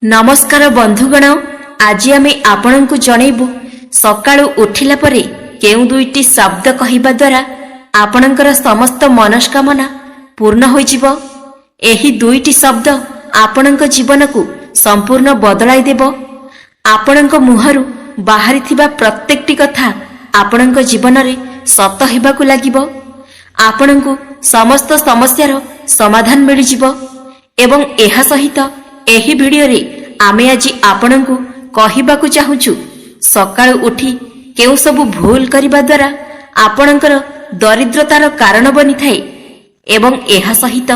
नमस्कार बंधुगण, आज आमे आपणंकु जणैबु सकाळु उठिला परे केउ दुईटी शब्द कहिबा द्वारा आपणंकर समस्त मनस्कामना पूर्ण होइजिबो। एही दुईटी शब्द आपणंक जीवनकु संपूर्ण बदलाई देबो। आपणंक मुहरु बाहरिथिबा प्रत्येकटी कथा आपणंक जीवन रे सत हेबाकु लागिबो। आपणंकु समस्त समस्यार समाधान मिलि जिवो। एवं एहा सहित एही वीडियो रे आमे आज आपणंकु कहिबाकु चाहुचु सकाळु उठी केउ सब भूल करिबा द्वारा आपणंकर दरिद्रतार कारण बनि थाए। एवं एहा सहित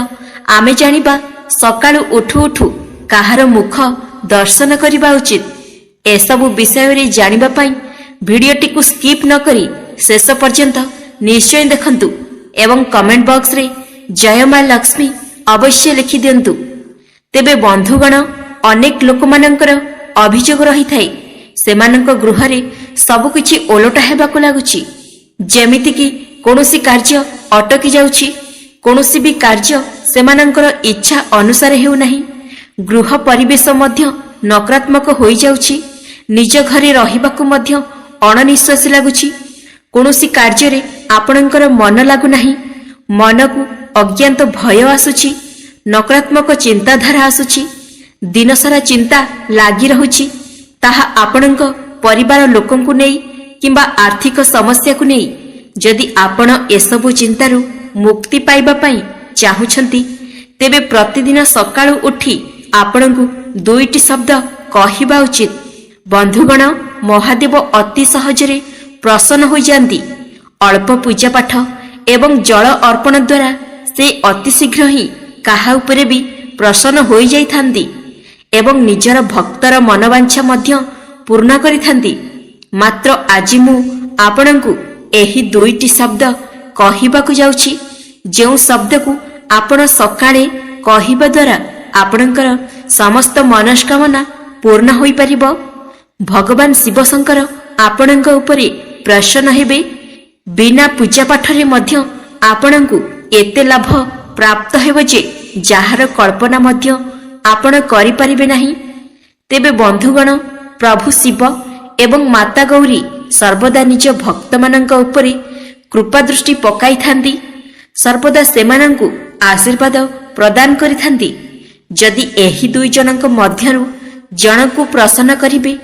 आमे जानिबा सकाळु उठु उठु काहार मुख दर्शन करिबा उचित। एसबु विषय रे जानिबा पई वीडियोटी को स्किप न करी शेष पर्यंत निश्चय देखंतु एवं कमेंट बॉक्स रे जय मां लक्ष्मी अवश्य लिखि दियंतु। तेबे बंधुगण, अनेक लोक मानकर अभियोग रही थाए सेमानक गृह रे सब किछि ओलटा हेबाकु लागुछि। जेमिति कि कोनोसी कार्य अटकी जाउछि, कोनोसी भी कार्य सेमानकर इच्छा अनुसार हेउ नाही। गृह परिवेश मध्य नकारात्मक होई जाउछि। निज घरे रहिबाकु मध्य अणनिश्वासी लागुछि। कोनोसी कार्य रे आपणंकर मन लागु नाही। मनकु अज्ञात भय आसुछि। नकारात्मक चिंताधारा आसुछि। दिनसारा चिंता लागी रहुछि। ताहा आपणंक परिवार लोकंकु नेई किंबा आर्थिक समस्या को नेई जदि आपण एसबु चिंतारु मुक्ति पाइबा पई चाहुछंती तेबे प्रतिदिन सकाळु उठी आपणंकु दुईटी शब्द कहिबा उचित। बंधुगण, महादेव अति सहजरे प्रसन्न होई जांती। अल्प पूजा पाठ एवं जल अर्पण द्वारा से अति शीघ्र ही काहा उपरे भी प्रसन्न होई जाई थांती एवं निजर भक्तर मनवांछा मध्य पूर्ण करि थांती। मात्र आज मु आपणंकु एही दुईटी शब्द कहिबाकु जाउछि, जेउ शब्द को आपण सकाळे कहिबा द्वारा आपणंकर समस्त मनस्कामना पूर्ण होई परिबो। भगवान शिव शंकर आपणंक उपरे प्रसन्न हेबे। बिना पूजा पाठरे मध्य आपणंकु एते लाभ प्राप्त हेबो जे जाहार कल्पना मध्य आपण करि परिबे नाही। तेबे बंधुगण, प्रभु शिव एवं माता गौरी सर्वदा निज भक्त मानंक उपरे कृपा दृष्टि पकाई थांती। सर्वदा सेमानंकु आशीर्वाद प्रदान करि थांती। जदि एही दुई जनक मध्यरु जनकु प्रसन्न करिबे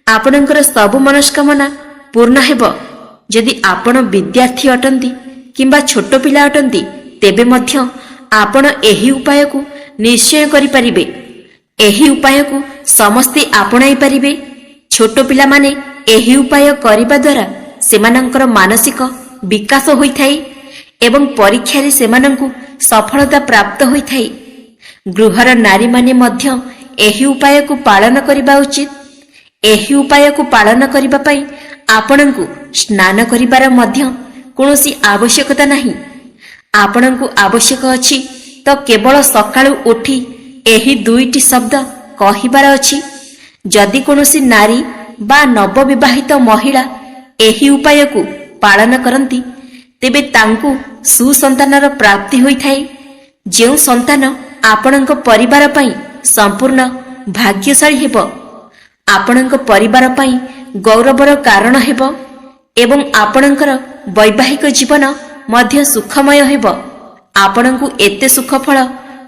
आपणंकर सब मनस्कामना पूर्ण हेबो। जदि आपण विद्यार्थी अटंती किंबा छोट पिला अटंती तेबे मध्य आपण एही उपाय को निश्चय करि परिबे। एही उपाय को समस्ते आपणाई परिबे। छोट पिला माने एही उपाय करिबा द्वारा सेमानंकर मानसिक विकास होई थाए एवं परीक्षा रे सेमानंकु सफलता प्राप्त होई थाए। गृहर नारी माने मध्य एही उपाय को पालन करिबा उचित। एही उपाय को पालन करिबा पई आपणंकु स्नान करिबार मध्य कोनोसी आवश्यकता नाही। आपणंकु आवश्यक अछि तो केवल सकाळु उठी एही दुईटी शब्द कहिबार अछि। जदि कोनोसी नारी बा नवविवाहित महिला एही उपाय को पालन करंती तेबे तांकु सुसंतानर प्राप्ति होई थाए। जेउ संतान आपणंक परिवार पई संपूर्ण भाग्यशाली हेबो। आपणंक परिवार पई गौरवर कारण हेबो एवं आपणंकर वैवाहिक जीवन मध्य सुखमय हेबो। आपणंकु एते सुखफल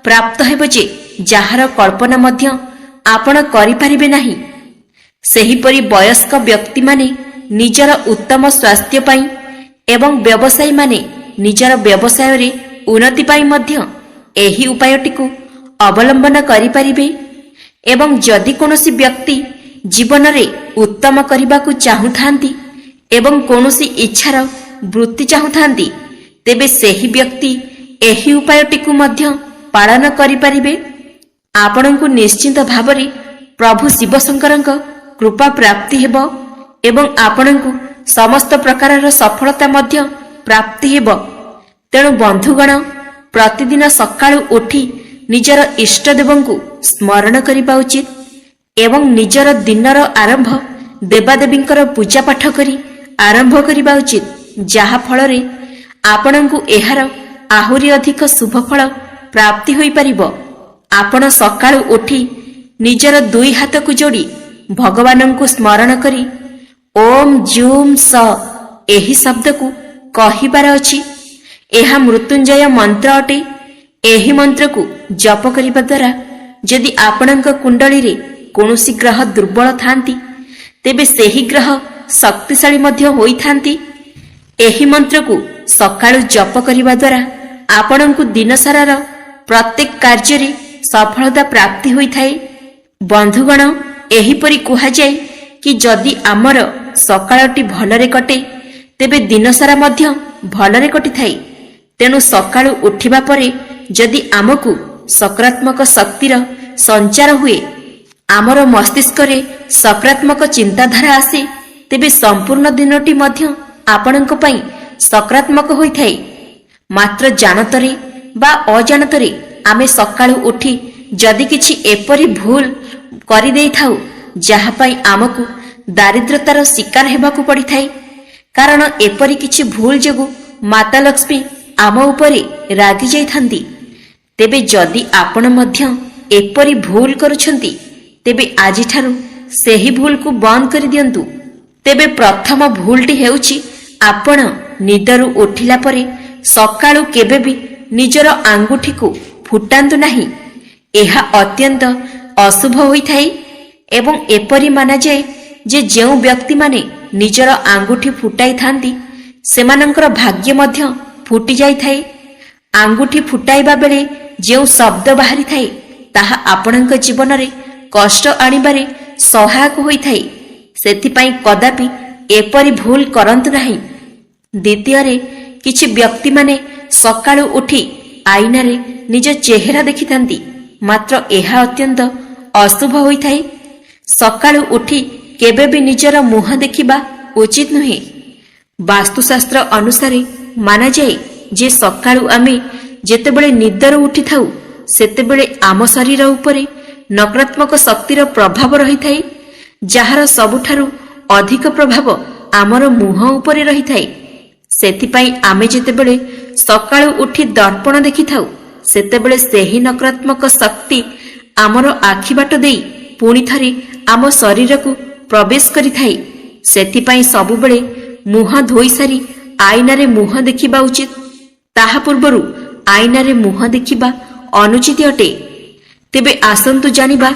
प्राप्त हेबो जे जाहार कल्पना मध्य आपण करि परिबे नाही। सेही परि वयस्क व्यक्ति माने निजर उत्तम स्वास्थ्य पई एवं व्यवसायी माने निजर व्यवसाय रे उन्नति पई मध्य एही उपायटी को अवलंबन करि परिबे। एवं जदि कोनोसी व्यक्ति जीवन रे उत्तम करिबा को चाहुथांती एवं कोनोसी इच्छार वृत्ति चाहुथांती तेबे सेही व्यक्ति एही उपायटी को मध्य पालन करि परिबे। आपणंकु निश्चित भावरे प्रभु शिव शंकरंक कृपा प्राप्ति हेबो एवं आपणंकु समस्त प्रकारर सफलता मध्य प्राप्ति हेबो। तेणु बंधुगण, प्रतिदिन सकाळु उठी निजर इष्ट देवंकु स्मरण करिबा उचित एवं निजर दिनर आरंभ देवादेवींकर पूजा पाठ करी आरंभ करिबा उचित। जाहा फଳରେ आपणंकु एहार आहुरी अधिक शुभ फल प्राप्ति होई परिबो। आपण सकाळु उठी ନିଜର ଦୁଇ ହାତକୁ ଯୋଡ଼ି ଭଗବାନଙ୍କୁ ସ୍ମରଣ କରି ଓମ୍ ଜୁମ୍ ସ ଏହି ଶବ୍ଦକୁ କହିବାର ଅଛି। ଏହା ମୃତ୍ୟୁଞ୍ଜୟ ମନ୍ତ୍ର ଅଟେ। ଏହି ମନ୍ତ୍ରକୁ ଜପ କରିବା ଦ୍ୱାରା ଯଦି ଆପଣଙ୍କ କୁଣ୍ଡଳୀରେ କୌଣସି ଗ୍ରହ ଦୁର୍ବଳ ଥାନ୍ତି ତେବେ ସେହି ଗ୍ରହ ଶକ୍ତିଶାଳୀ ମଧ୍ୟ ହୋଇଥାନ୍ତି। ଏହି ମନ୍ତ୍ରକୁ ସକାଳୁ ଜପ କରିବା ଦ୍ୱାରା ଆପଣଙ୍କୁ ଦିନସାରାର ପ୍ରତ୍ୟେକ କାର୍ଯ୍ୟରେ ସଫଳତା ପ୍ରାପ୍ତି ହୋଇଥାଏ। ବନ୍ଧୁଗଣ, ଏହିପରି କୁହାଯାଏ କି ଯଦି ଆମର ସକାଳଟି ଭଲରେ କଟେ ତେବେ ଦିନସାରା ମଧ୍ୟ ଭଲରେ କଟିଥାଏ। ତେଣୁ ସକାଳୁ ଉଠିବା ପରେ ଯଦି ଆମକୁ ସକାରାତ୍ମକ ଶକ୍ତିର ସଞ୍ଚାର ହୁଏ, ଆମର ମସ୍ତିଷ୍କରେ ସକାରାତ୍ମକ ଚିନ୍ତାଧାରା ଆସେ, ତେବେ ସମ୍ପୂର୍ଣ୍ଣ ଦିନଟି ମଧ୍ୟ ଆପଣଙ୍କ ପାଇଁ ସକାରାତ୍ମକ ହୋଇଥାଏ। ମାତ୍ର ଜାଣତରେ ବା ଅଜାଣତରେ ଆମେ ସକାଳୁ ଉଠି ଯଦି କିଛି ଏପରି ଭୁଲ କରିଦେଇଥାଉ ଯାହା ପାଇଁ ଆମକୁ ଦାରିଦ୍ରତାର ଶିକାର ହେବାକୁ ପଡ଼ିଥାଏ। କାରଣ ଏପରି କିଛି ଭୁଲ ଯୋଗୁଁ ମାତା ଲକ୍ଷ୍ମୀ ଆମ ଉପରେ ରାଗି ଯାଇଥାନ୍ତି। ତେବେ ଯଦି ଆପଣ ମଧ୍ୟ ଏପରି ଭୁଲ କରୁଛନ୍ତି ତେବେ ଆଜିଠାରୁ ସେହି ଭୁଲକୁ ବନ୍ଦ କରିଦିଅନ୍ତୁ। ତେବେ ପ୍ରଥମ ଭୁଲଟି ହେଉଛି ଆପଣ ନିଦରୁ ଉଠିଲା ପରେ ସକାଳୁ କେବେ ବି ନିଜର ଆଙ୍ଗୁଠିକୁ ଫୁଟାନ୍ତୁ ନାହିଁ। ଏହା ଅତ୍ୟନ୍ତ ଅଶୁଭ ହୋଇଥାଏ ଏବଂ ଏପରି ମାନାଯାଏ ଯେ ଯେଉଁ ବ୍ୟକ୍ତିମାନେ ନିଜର ଆଙ୍ଗୁଠି ଫୁଟାଇଥାନ୍ତି ସେମାନଙ୍କର ଭାଗ୍ୟ ମଧ୍ୟ ଫୁଟି ଯାଇଥାଏ। ଆଙ୍ଗୁଠି ଫୁଟାଇବା ବେଳେ ଯେଉଁ ଶବ୍ଦ ବାହାରିଥାଏ ତାହା ଆପଣଙ୍କ ଜୀବନରେ କଷ୍ଟ ଆଣିବାରେ ସହାୟକ ହୋଇଥାଏ। ସେଥିପାଇଁ କଦାପି ଏପରି ଭୁଲ କରନ୍ତୁ ନାହିଁ। ଦ୍ୱିତୀୟରେ, କିଛି ବ୍ୟକ୍ତିମାନେ ସକାଳୁ ଉଠି ଆଇନାରେ ନିଜ ଚେହେରା ଦେଖିଥାନ୍ତି, ମାତ୍ର ଏହା ଅତ୍ୟନ୍ତ ଅଶୁଭ ହୋଇଥାଏ। ସକାଳୁ ଉଠି କେବେ ବି ନିଜର ମୁହଁ ଦେଖିବା ଉଚିତ ନୁହେଁ। ବାସ୍ତୁଶାସ୍ତ୍ର ଅନୁସାରେ ମାନାଯାଏ ଯେ ସକାଳୁ ଆମେ ଯେତେବେଳେ ନିଦରୁ ଉଠିଥାଉ ସେତେବେଳେ ଆମ ଶରୀର ଉପରେ ନକାରାତ୍ମକ ଶକ୍ତିର ପ୍ରଭାବ ରହିଥାଏ, ଯାହାର ସବୁଠାରୁ ଅଧିକ ପ୍ରଭାବ ଆମର ମୁହଁ ଉପରେ ରହିଥାଏ। ସେଥିପାଇଁ ଆମେ ଯେତେବେଳେ ସକାଳୁ ଉଠି ଦର୍ପଣ ଦେଖିଥାଉ ସେତେବେଳେ ସେହି ନକାରାତ୍ମକ ଶକ୍ତି ଆମର ଆଖି ବାଟ ଦେଇ ପୁଣି ଥରେ ଆମ ଶରୀରକୁ ପ୍ରବେଶ କରିଥାଏ। ସେଥିପାଇଁ ସବୁବେଳେ ମୁହଁ ଧୋଇସାରି ଆଇନାରେ ମୁହଁ ଦେଖିବା ଉଚିତ। ତାହା ପୂର୍ବରୁ ଆଇନାରେ ମୁହଁ ଦେଖିବା ଅନୁଚିତ ଅଟେ। ତେବେ ଆସନ୍ତୁ ଜାଣିବା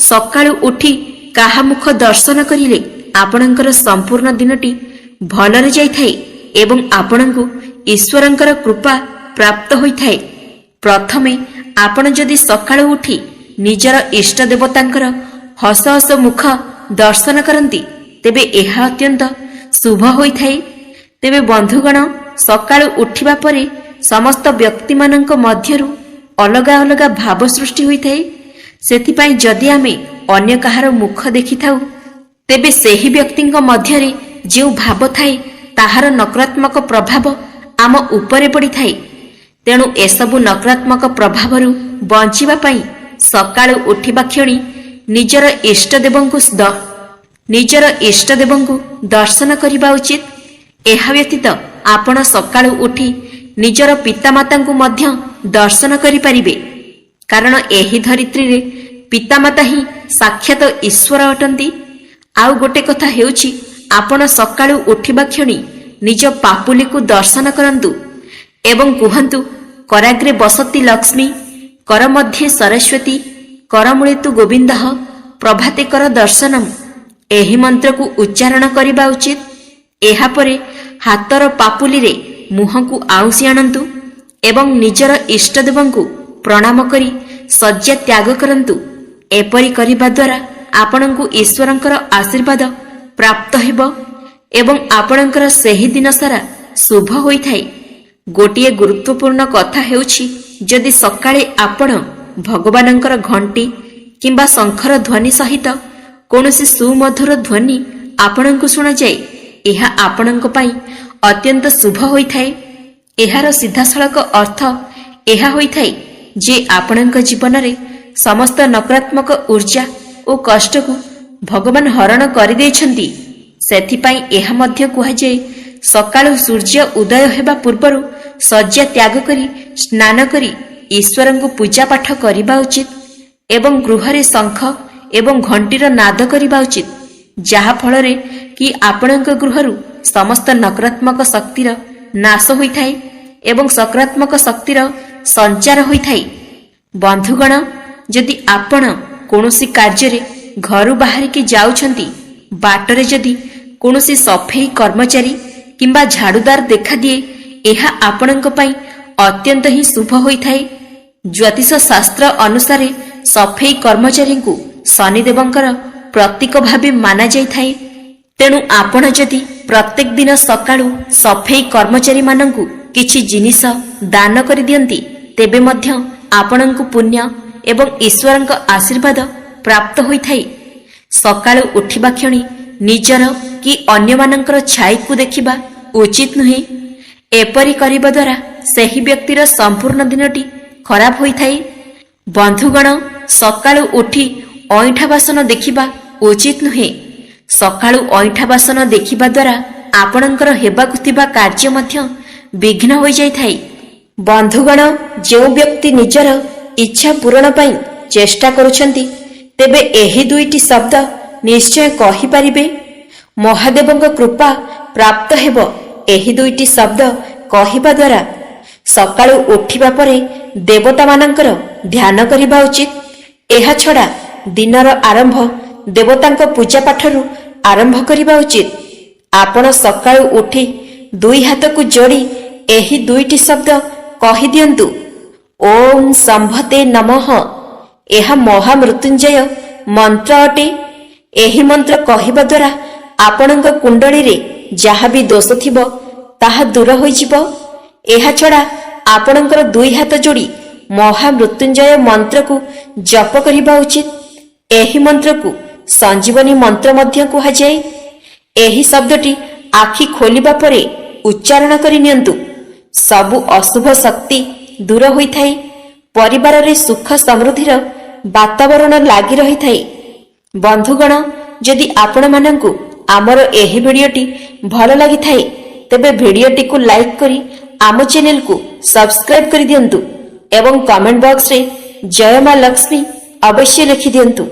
ସକାଳୁ ଉଠି କାହା ମୁଖ ଦର୍ଶନ କରିଲେ ଆପଣଙ୍କର ସମ୍ପୂର୍ଣ୍ଣ ଦିନଟି ଭଲରେ ଯାଇଥାଏ ଏବଂ ଆପଣଙ୍କୁ ଈଶ୍ୱରଙ୍କର କୃପା ପ୍ରାପ୍ତ ହୋଇଥାଏ। ପ୍ରଥମେ ଆପଣ ଯଦି ସକାଳୁ ଉଠି ନିଜର ଇଷ୍ଟ ଦେବତାଙ୍କର ହସ ହସ ମୁଖ ଦର୍ଶନ କରନ୍ତି ତେବେ ଏହା ଅତ୍ୟନ୍ତ ଶୁଭ ହୋଇଥାଏ। ତେବେ ବନ୍ଧୁଗଣ, ସକାଳୁ ଉଠିବା ପରେ ସମସ୍ତ ବ୍ୟକ୍ତିମାନଙ୍କ ମଧ୍ୟରୁ ଅଲଗା ଅଲଗା ଭାବ ସୃଷ୍ଟି ହୋଇଥାଏ। ସେଥିପାଇଁ ଯଦି ଆମେ ଅନ୍ୟ କାହାର ମୁଖ ଦେଖିଥାଉ ତେବେ ସେହି ବ୍ୟକ୍ତିଙ୍କ ମଧ୍ୟରେ ଯେଉଁ ଭାବ ଥାଏ ତାହାର ନକାରାତ୍ମକ ପ୍ରଭାବ ଆମ ଉପରେ ପଡ଼ିଥାଏ। ତେଣୁ ଏସବୁ ନକାରାତ୍ମକ ପ୍ରଭାବରୁ ବଞ୍ଚିବା ପାଇଁ ସକାଳୁ ଉଠିବା କ୍ଷଣି ନିଜର ଇଷ୍ଟଦେବଙ୍କୁ ଦର୍ଶନ କରିବା ଉଚିତ। ଏହା ବ୍ୟତୀତ ଆପଣ ସକାଳୁ ଉଠି ନିଜର ପିତାମାତାଙ୍କୁ ମଧ୍ୟ ଦର୍ଶନ କରିପାରିବେ, କାରଣ ଏହି ଧରିତ୍ରୀରେ ପିତାମାତା ହିଁ ସାକ୍ଷାତ ଈଶ୍ୱର ଅଟନ୍ତି। ଆଉ ଗୋଟେ କଥା ହେଉଛି, ଆପଣ ସକାଳୁ ଉଠିବା କ୍ଷଣି ନିଜ ପାପୁଲିକୁ ଦର୍ଶନ କରନ୍ତୁ ଏବଂ କୁହନ୍ତୁ, କରାଗ୍ରେ ବସତି ଲକ୍ଷ୍ମୀ, କର ମଧ୍ୟେ ସରସ୍ୱତୀ, କରମୂଳେ ତୁ ଗୋବିନ୍ଦ, ପ୍ରଭାତେ କର ଦର୍ଶନମ୍। ଏହି ମନ୍ତ୍ରକୁ ଉଚ୍ଚାରଣ କରିବା ଉଚିତ। ଏହାପରେ ହାତର ପାପୁଲିରେ ମୁହଁକୁ ଆଉଁସି ଆଣନ୍ତୁ ଏବଂ ନିଜର ଇଷ୍ଟଦେବଙ୍କୁ ପ୍ରଣାମ କରି ଶଯ୍ୟା ତ୍ୟାଗ କରନ୍ତୁ। ଏପରି କରିବା ଦ୍ୱାରା ଆପଣଙ୍କୁ ଈଶ୍ୱରଙ୍କର ଆଶୀର୍ବାଦ ପ୍ରାପ୍ତ ହେବ ଏବଂ ଆପଣଙ୍କର ସେହି ଦିନ ସାରା ଶୁଭ ହୋଇଥାଏ। ଗୋଟିଏ ଗୁରୁତ୍ୱପୂର୍ଣ୍ଣ କଥା ହେଉଛି, ଯଦି ସକାଳେ ଆପଣ ଭଗବାନଙ୍କର ଘଣ୍ଟି କିମ୍ବା ଶଙ୍ଖର ଧ୍ୱନି ସହିତ କୌଣସି ସୁମଧୁର ଧ୍ୱନି ଆପଣଙ୍କୁ ଶୁଣାଯାଏ, ଏହା ଆପଣଙ୍କ ପାଇଁ ଅତ୍ୟନ୍ତ ଶୁଭ ହୋଇଥାଏ। ଏହାର ସିଧାସଳଖ ଅର୍ଥ ଏହା ହୋଇଥାଏ ଯେ ଆପଣଙ୍କ ଜୀବନରେ ସମସ୍ତ ନକାରାତ୍ମକ ଉର୍ଜା ଓ କଷ୍ଟକୁ ଭଗବାନ ହରଣ କରିଦେଇଛନ୍ତି। ସେଥିପାଇଁ ଏହା ମଧ୍ୟ କୁହାଯାଏ, ସକାଳୁ ସୂର୍ଯ୍ୟ ଉଦୟ ହେବା ପୂର୍ବରୁ ଶଯ୍ୟା ତ୍ୟାଗ କରି ସ୍ନାନ କରି ଈଶ୍ୱରଙ୍କୁ ପୂଜା ପାଠ କରିବା ଉଚିତ ଏବଂ ଗୃହରେ ଶଙ୍ଖ ଏବଂ ଘଣ୍ଟିର ନାଦ କରିବା ଉଚିତ, ଯାହା ଫଳରେ କି ଆପଣଙ୍କ ଗୃହରୁ ସମସ୍ତ ନକାରାତ୍ମକ ଶକ୍ତିର ନାଶ ହୋଇଥାଏ ଏବଂ ସକାରାତ୍ମକ ଶକ୍ତିର ସଞ୍ଚାର ହୋଇଥାଏ। ବନ୍ଧୁଗଣ, ଯଦି ଆପଣ କୌଣସି କାର୍ଯ୍ୟରେ ଘରୁ ବାହାରିକି ଯାଉଛନ୍ତି, ବାଟରେ ଯଦି କୌଣସି ସଫେଇ କର୍ମଚାରୀ କିମ୍ବା ଝାଡୁଦାର ଦେଖାଦିଏ, ଏହା ଆପଣଙ୍କ ପାଇଁ ଅତ୍ୟନ୍ତ ହିଁ ଶୁଭ ହୋଇଥାଏ। ଜ୍ୟୋତିଷ ଶାସ୍ତ୍ର ଅନୁସାରେ ସଫେଇ କର୍ମଚାରୀଙ୍କୁ ଶନିଦେବଙ୍କର ପ୍ରତୀକ ଭାବେ ମାନାଯାଇଥାଏ। ତେଣୁ ଆପଣ ଯଦି ପ୍ରତ୍ୟେକ ଦିନ ସକାଳୁ ସଫେଇ କର୍ମଚାରୀମାନଙ୍କୁ କିଛି ଜିନିଷ ଦାନ କରିଦିଅନ୍ତି, ତେବେ ମଧ୍ୟ ଆପଣଙ୍କୁ ପୁଣ୍ୟ ଏବଂ ଈଶ୍ୱରଙ୍କ ଆଶୀର୍ବାଦ ପ୍ରାପ୍ତ ହୋଇଥାଏ। ସକାଳୁ ଉଠିବା କ୍ଷଣି ନିଜର କି ଅନ୍ୟମାନଙ୍କର ଛାଇକୁ ଦେଖିବା ଉଚିତ ନୁହେଁ। ଏପରି କରିବା ଦ୍ୱାରା ସେହି ବ୍ୟକ୍ତିର ସମ୍ପୂର୍ଣ୍ଣ ଦିନଟି ଖରାପ ହୋଇଥାଏ। ବନ୍ଧୁଗଣ, ସକାଳୁ ଉଠି ଅଇଁଠା ବାସନ ଦେଖିବା ଉଚିତ ନୁହେଁ। ସକାଳୁ ଅଇଁଠା ବାସନ ଦେଖିବା ଦ୍ୱାରା ଆପଣଙ୍କର ହେବାକୁ ଥିବା କାର୍ଯ୍ୟ ମଧ୍ୟ ବିଘ୍ନ ହୋଇଯାଇଥାଏ। ବନ୍ଧୁଗଣ, ଯେଉଁ ବ୍ୟକ୍ତି ନିଜର ଇଚ୍ଛା ପୂରଣ ପାଇଁ ଚେଷ୍ଟା କରୁଛନ୍ତି, ତେବେ ଏହି ଦୁଇଟି ଶବ୍ଦ ନିଶ୍ଚୟ କହିପାରିବେ। ମହାଦେବଙ୍କ କୃପା ପ୍ରାପ୍ତ ହେବ ଏହି ଦୁଇଟି ଶବ୍ଦ କହିବା ଦ୍ୱାରା। ସକାଳୁ ଉଠିବା ପରେ ଦେବତାମାନଙ୍କର ଧ୍ୟାନ କରିବା ଉଚିତ। ଏହା ଛଡ଼ା ଦିନର ଆରମ୍ଭ ଦେବତାଙ୍କ ପୂଜା ପାଠରୁ ଆରମ୍ଭ କରିବା ଉଚିତ। ଆପଣ ସକାଳୁ ଉଠି ଦୁଇ ହାତକୁ ଯୋଡ଼ି ଏହି ଦୁଇଟି ଶବ୍ଦ କହିଦିଅନ୍ତୁ, ଓମ୍ ଶମ୍ଭତେ ନମଃ। ଏହା ମହାମୃତ୍ୟୁଞ୍ଜୟ ମନ୍ତ୍ର ଅଟେ। ଏହି ମନ୍ତ୍ର କହିବା ଦ୍ୱାରା ଆପଣଙ୍କ କୁଣ୍ଡଳୀରେ ଯାହା ବି ଦୋଷ ଥିବ ତାହା ଦୂର ହୋଇଯିବ। ଏହାଛଡ଼ା ଆପଣଙ୍କର ଦୁଇ ହାତ ଯୋଡ଼ି ମହାମୃତ୍ୟୁଞ୍ଜୟ ମନ୍ତ୍ରକୁ ଜପ କରିବା ଉଚିତ। ଏହି ମନ୍ତ୍ରକୁ ସଞ୍ଜୀବନୀ ମନ୍ତ୍ର ମଧ୍ୟ କୁହାଯାଏ। ଏହି ଶବ୍ଦଟି ଆଖି ଖୋଲିବା ପରେ ଉଚ୍ଚାରଣ କରି ନିଅନ୍ତୁ। ସବୁ ଅଶୁଭ ଶକ୍ତି ଦୂର ହୋଇଥାଏ। ପରିବାରରେ ସୁଖ ସମୃଦ୍ଧିର ବାତାବରଣ ଲାଗି ରହିଥାଏ। ବନ୍ଧୁଗଣ, ଯଦି ଆପଣମାନଙ୍କୁ ଆମର ଏହି ଭିଡ଼ିଓଟି ଭଲ ଲାଗିଥାଏ, ତେବେ ଭିଡ଼ିଓଟିକୁ ଲାଇକ୍ କରି ଆମ ଚ୍ୟାନେଲକୁ ସବସ୍କ୍ରାଇବ୍ କରିଦିଅନ୍ତୁ ଏବଂ କମେଣ୍ଟ ବକ୍ସରେ ଜୟ ମା ଲକ୍ଷ୍ମୀ ଅବଶ୍ୟ ଲେଖିଦିଅନ୍ତୁ।